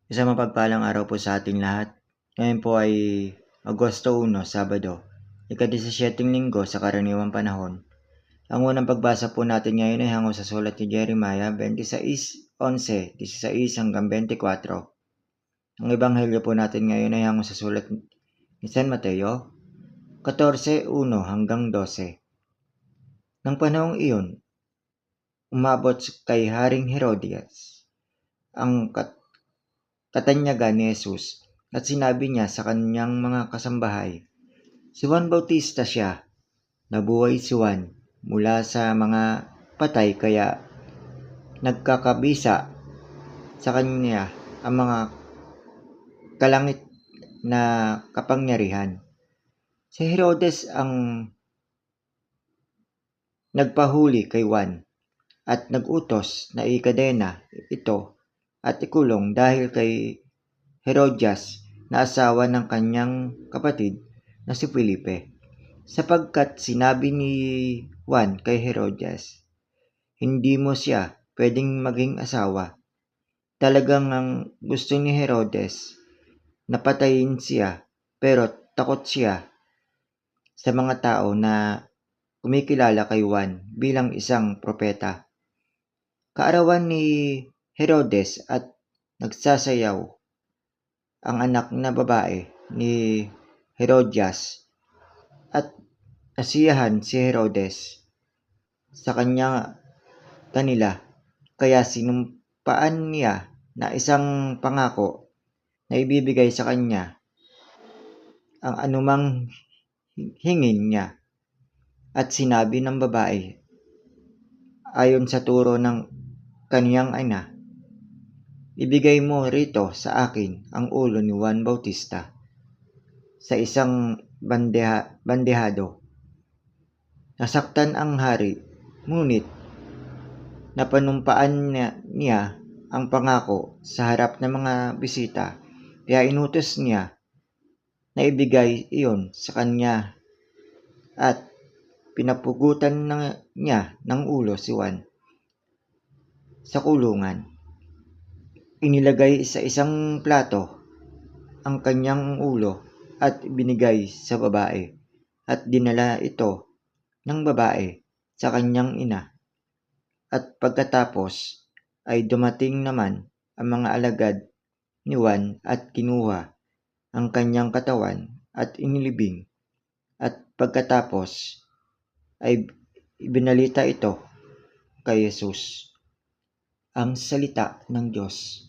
Isang mapagpalang araw po sa ating lahat. Ngayon po ay Agosto 1, Sabado, ika-17 linggo sa karaniwang panahon. Ang unang pagbasa po natin ngayon ay hango sa sulat ni Jeremiah 26:11, 16 hanggang 24. Ang ebanghelyo po natin ngayon ay hango sa sulat ni San Mateo 14:1 hanggang 12. Nang panahong iyon, umabot kay Haring Herodias ang katanyagan ni Jesus at sinabi niya sa kanyang mga kasambahay, si Juan Bautista siya, nabuhay si Juan mula sa mga patay kaya nagkakabisa sa kanya ang mga kalangit na kapangyarihan. Si Herodes ang nagpahuli kay Juan at nagutos na ikadena ito at ikulong dahil kay Herodias na asawa ng kanyang kapatid na si Felipe, sapagkat sinabi ni Juan kay Herodias, hindi mo siya pwedeng maging asawa. Talagang ang gusto ni Herodes na patayin siya, pero takot siya sa mga tao na kumikilala kay Juan bilang isang propeta. Kaarawan ni Herodes at nagsasayaw ang anak na babae ni Herodias at nasiyahan si Herodes sa kanila kaya sinumpaan niya na isang pangako na ibibigay sa kanya ang anumang hingin niya at sinabi ng babae ayon sa turo ng kaniyang ina, ibigay mo rito sa akin ang ulo ni Juan Bautista sa isang bandehado. Nasaktan ang hari, ngunit napanumpaan niya ang pangako sa harap ng mga bisita, kaya inutos niya na ibigay iyon sa kanya at pinapugutan niya ng ulo si Juan sa kulungan. Inilagay sa isang plato ang kanyang ulo at binigay sa babae at dinala ito ng babae sa kanyang ina. At pagkatapos ay dumating naman ang mga alagad ni Juan at kinuha ang kanyang katawan at inilibing. At pagkatapos ay ibinalita ito kay Jesus. Ang salita ng Diyos.